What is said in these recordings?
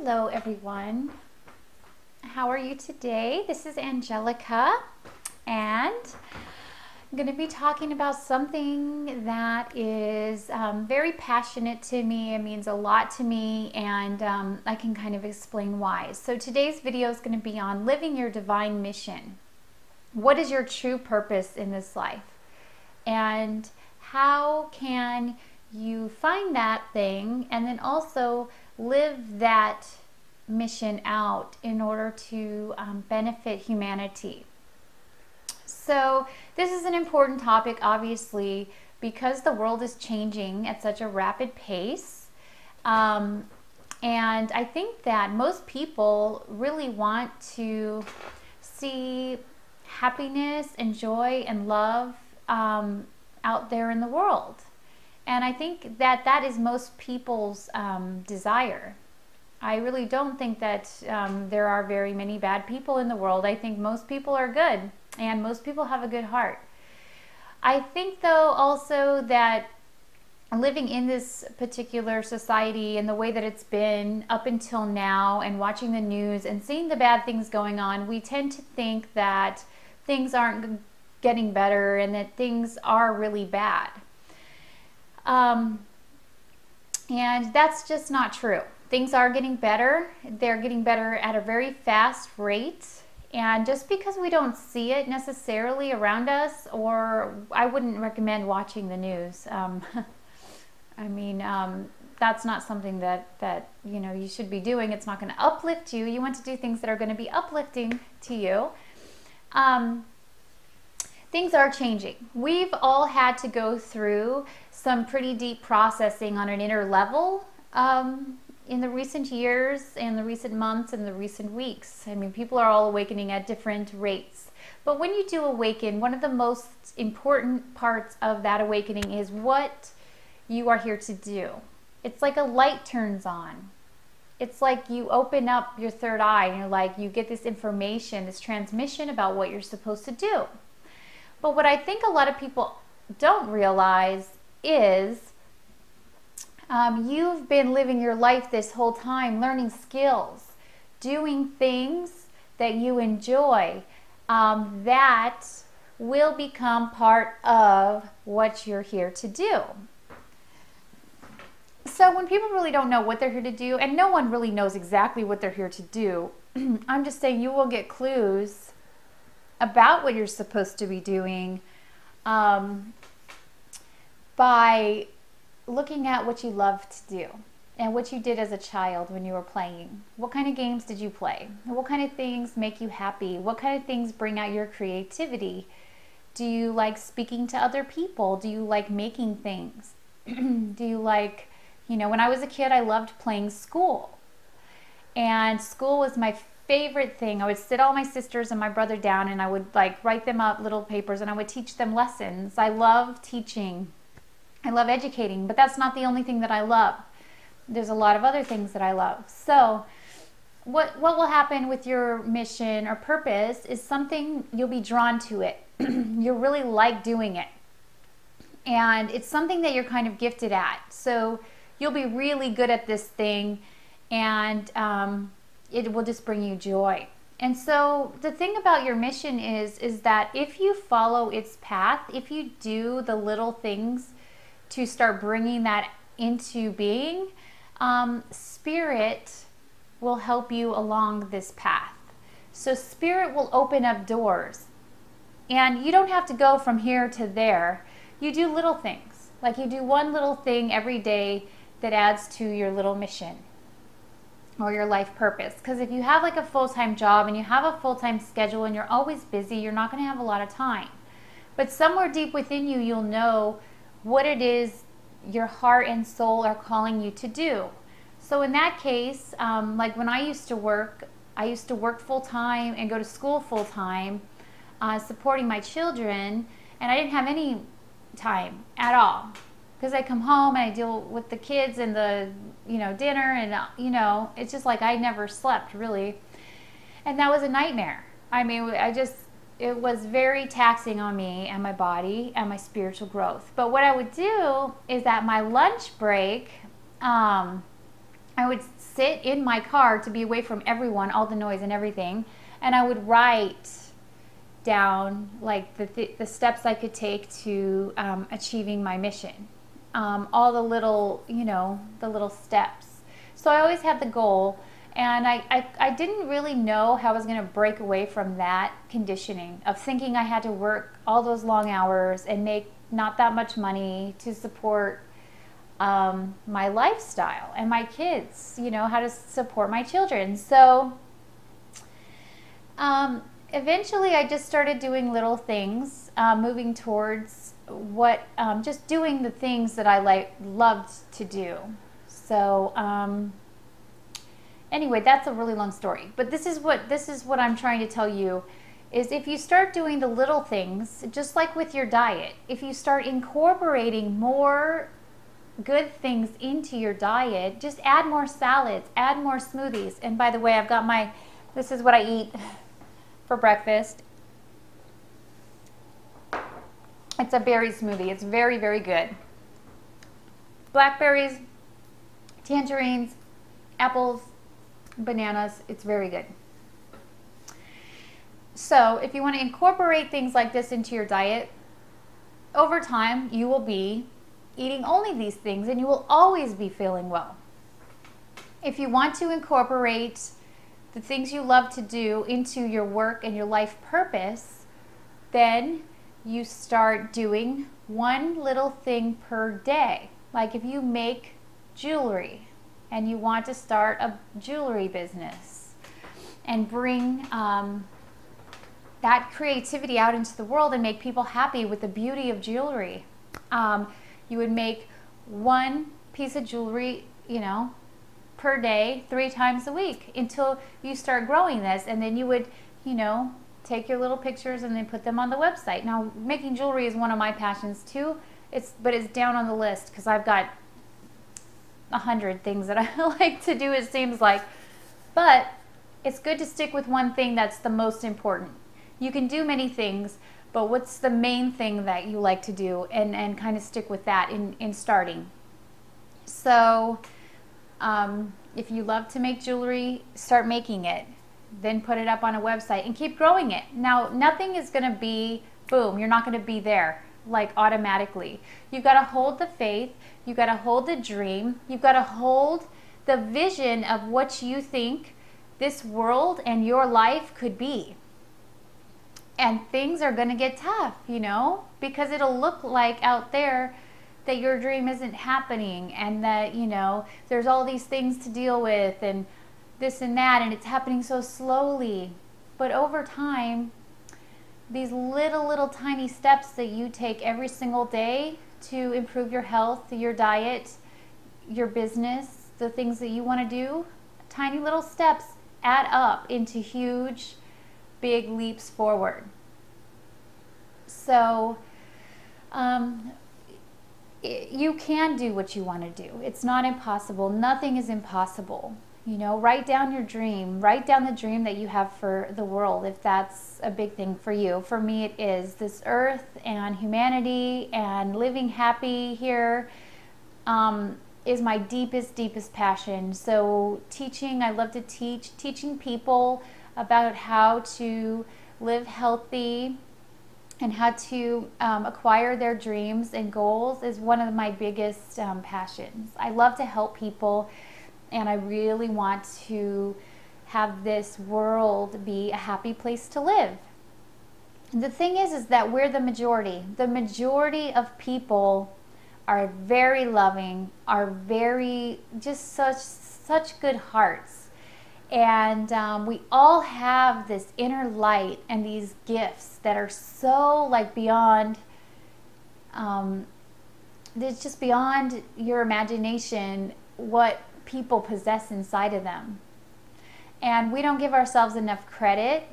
Hello everyone. How are you today? This is Angelica, and I'm going to be talking about something that is very passionate to me. It means a lot to me, and I can kind of explain why. So today's video is going to be on living your divine mission. What is your true purpose in this life? And how can you find that thing and then also live that mission out in order to benefit humanity? So this is an important topic, obviously, because the world is changing at such a rapid pace. And I think that most people really want to see happiness and joy and love out there in the world. And I think that that is most people's desire. I really don't think that there are very many bad people in the world. I think most people are good, and most people have a good heart. I think, though, also that living in this particular society and the way that it's been up until now, and watching the news and seeing the bad things going on, we tend to think that things aren't getting better and that things are really bad. And that's just not true. Things are getting better. They're getting better at a very fast rate. And just because we don't see it necessarily around us, or I wouldn't recommend watching the news. That's not something that you should be doing. It's not going to uplift you. You want to do things that are going to be uplifting to you. Things are changing. We've all had to go through some pretty deep processing on an inner level in the recent years and the recent months and the recent weeks. I mean, people are all awakening at different rates. But when you do awaken, one of the most important parts of that awakening is what you are here to do. It's like a light turns on. It's like you open up your third eye and you're like, you get this information, this transmission about what you're supposed to do. But what I think a lot of people don't realize is you've been living your life this whole time, learning skills, doing things that you enjoy, that will become part of what you're here to do. So when people really don't know what they're here to do, and no one really knows exactly what they're here to do, I'm just saying you will get clues about what you're supposed to be doing by looking at what you love to do and what you did as a child when you were playing. What kind of games did you play? What kind of things make you happy? What kind of things bring out your creativity? Do you like speaking to other people? Do you like making things? Do you like, when I was a kid, I loved playing school. And school was my favorite thing. I would sit all my sisters and my brother down and I would write them up little papers and I would teach them lessons. I love teaching. I love educating, but that's not the only thing that I love. There's a lot of other things that I love. So what will happen with your mission or purpose is something you'll be drawn to it. You'll really like doing it. And it's something that you're kind of gifted at. So you'll be really good at this thing, and it will just bring you joy. And so the thing about your mission is that if you follow its path, if you do the little things to start bringing that into being, Spirit will help you along this path. So Spirit will open up doors. And you don't have to go from here to there. You do little things. Like you do one little thing every day that adds to your little mission or your life purpose. Because if you have a full-time job and you have a full-time schedule and you're always busy, you're not going to have a lot of time. But somewhere deep within you, you'll know what it is your heart and soul are calling you to do. So in that case, like when I used to work full-time and go to school full-time, supporting my children, and I didn't have any time at all. Because I come home and I deal with the kids and the, dinner and, it's just like I never slept really. And that was a nightmare. I mean, it was very taxing on me and my body and my spiritual growth. But what I would do is at my lunch break, I I would sit in my car to be away from everyone, all the noise and everything, and I would write down like the steps I could take to achieving my mission. All the little, the little steps. So I always had the goal, and I didn't really know how I was going to break away from that conditioning of thinking I had to work all those long hours and make not that much money to support my lifestyle and my kids, how to support my children. So eventually I just started doing little things, moving towards just doing the things that I loved to do. So anyway, that's a really long story, but this is what I'm trying to tell you is if you start doing the little things, just like with your diet, if you start incorporating more good things into your diet, just add more salads, add more smoothies. And by the way, I've got this is what I eat for breakfast. It's a berry smoothie. It's very, very good. Blackberries, tangerines, apples, bananas. It's very good. So if you want to incorporate things like this into your diet, over time you will be eating only these things and you will always be feeling well. If you want to incorporate the things you love to do into your work and your life purpose, then you start doing one little thing per day. Like if you make jewelry and you want to start a jewelry business and bring that creativity out into the world and make people happy with the beauty of jewelry, you would make one piece of jewelry, per day, 3 times a week until you start growing this. And then you would, take your little pictures and then put them on the website. Now, making jewelry is one of my passions too. But it's down on the list because I've got 100 things that I like to do, it seems like. But it's good to stick with one thing that's the most important. You can do many things, but what's the main thing that you like to do, and kind of stick with that in starting. So if you love to make jewelry, start making it. Then put it up on a website and keep growing it. Now, nothing is going to be, boom, you're not going to be there like automatically. You've got to hold the faith. You've got to hold the dream. You've got to hold the vision of what you think this world and your life could be. And things are going to get tough, because it'll look like out there that your dream isn't happening and that, there's all these things to deal with and this and that, and it's happening so slowly. But over time, these little tiny steps that you take every single day to improve your health, your diet, your business, the things that you want to do, tiny little steps add up into huge, big leaps forward. So you can do what you want to do. It's not impossible. Nothing is impossible. Write down your dream. Write down the dream that you have for the world, if that's a big thing for you. For me, it is this earth and humanity and living happy here is my deepest passion. So teaching, I love to teach. Teaching people about how to live healthy and how to acquire their dreams and goals is one of my biggest passions. I love to help people, and I really want to have this world be a happy place to live. The thing is that we're the majority. The majority of people are very loving, are very, just such good hearts. And we all have this inner light and these gifts that are so beyond, it's just beyond your imagination what people possess inside of them. And we don't give ourselves enough credit.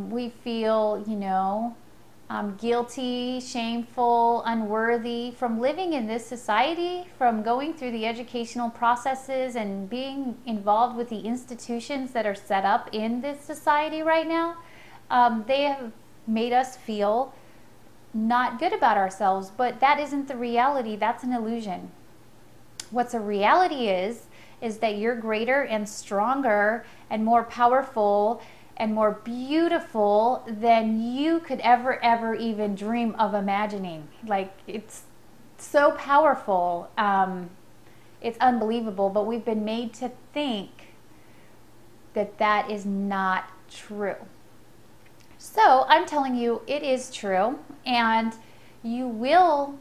We feel, guilty, shameful, unworthy from living in this society, from going through the educational processes and being involved with the institutions that are set up in this society right now. They have made us feel not good about ourselves, but that isn't the reality. That's an illusion. What's a reality is is that you're greater and stronger and more powerful and more beautiful than you could ever even dream of imagining. Like, it's so powerful. It's unbelievable, but we've been made to think that that is not true. So I'm telling you, it is true, and you will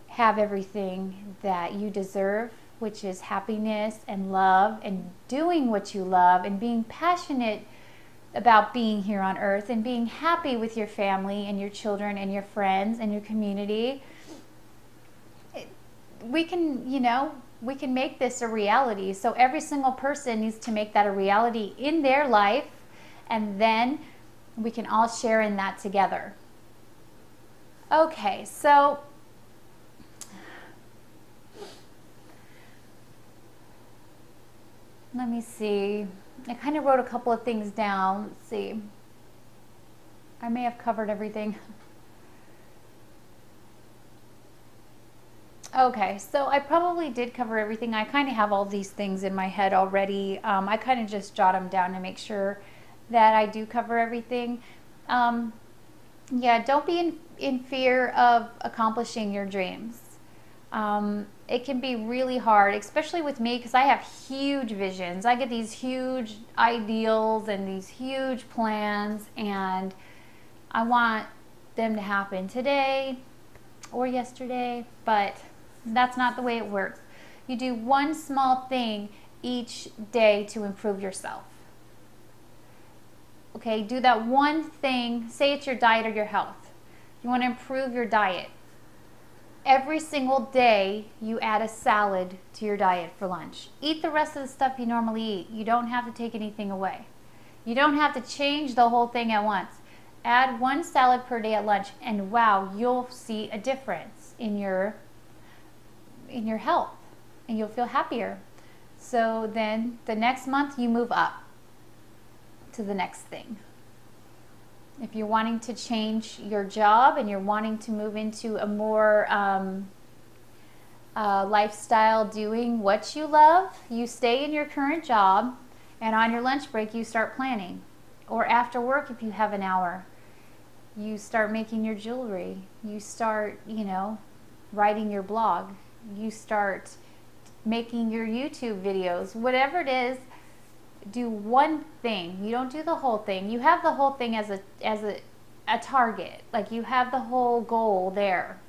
have everything that you deserve, which is happiness and love and doing what you love and being passionate about being here on earth and being happy with your family and your children and your friends and your community. We can, we can make this a reality. So every single person needs to make that a reality in their life, and then we can all share in that together. Okay, so let me see. I kind of wrote a couple of things down. Let's see. I may have covered everything. Okay, so I probably did cover everything. I kind of have all these things in my head already. I kind of just jot them down to make sure that I do cover everything. Yeah, don't be in fear of accomplishing your dreams. It can be really hard, especially with me, because I have huge visions. I get these huge ideals and these huge plans, and I want them to happen today or yesterday, but that's not the way it works. You do one small thing each day to improve yourself. Okay, do that one thing. Say it's your diet or your health. You want to improve your diet. Every single day, you add a salad to your diet for lunch. Eat the rest of the stuff you normally eat. You don't have to take anything away. You don't have to change the whole thing at once. Add one salad per day at lunch, and wow, you'll see a difference in your health, and you'll feel happier. So then the next month, you move up to the next thing. If you're wanting to change your job and you're wanting to move into a more lifestyle doing what you love, you stay in your current job, and on your lunch break you start planning. Or after work, if you have an hour, you start making your jewelry. You start, writing your blog. You start making your YouTube videos. Whatever it is, do one thing. You don't do the whole thing. You have the whole thing as a target. Like, you have the whole goal there.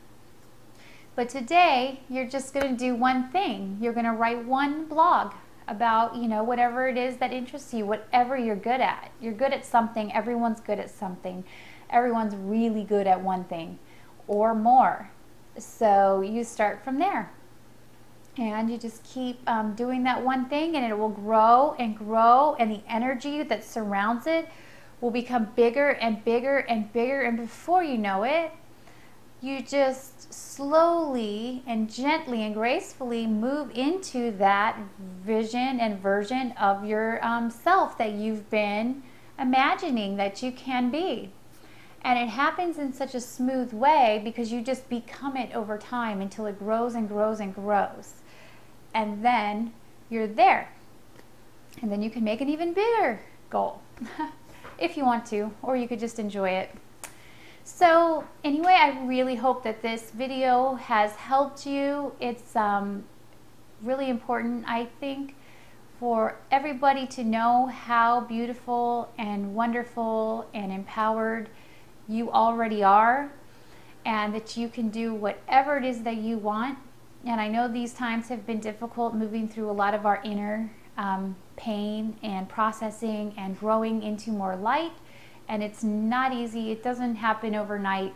But today, you're just going to do one thing. You're going to write one blog about, whatever it is that interests you, whatever you're good at. You're good at something. Everyone's good at something. Everyone's really good at one thing or more. So you start from there. And you just keep doing that one thing, and it will grow and grow, and the energy that surrounds it will become bigger and bigger and bigger, and before you know it, you just slowly and gently and gracefully move into that vision and version of your self that you've been imagining that you can be. And it happens in such a smooth way because you just become it over time until it grows and grows and grows. And then you're there. And then you can make an even bigger goal if you want to, or you could just enjoy it. So anyway, I really hope that this video has helped you. It's really important, I think, for everybody to know how beautiful and wonderful and empowered you already are, and that you can do whatever it is that you want. And I know these times have been difficult, moving through a lot of our inner pain and processing and growing into more light. And it's not easy. It doesn't happen overnight.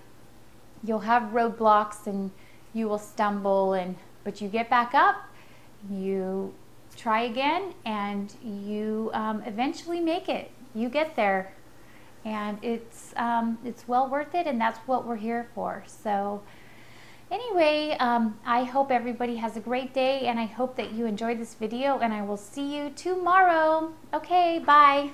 You'll have roadblocks and you will stumble, but you get back up, you try again, and you eventually make it. You get there. And it's well worth it, and that's what we're here for. So anyway, I hope everybody has a great day, and I hope that you enjoyed this video, and I will see you tomorrow. Okay, bye.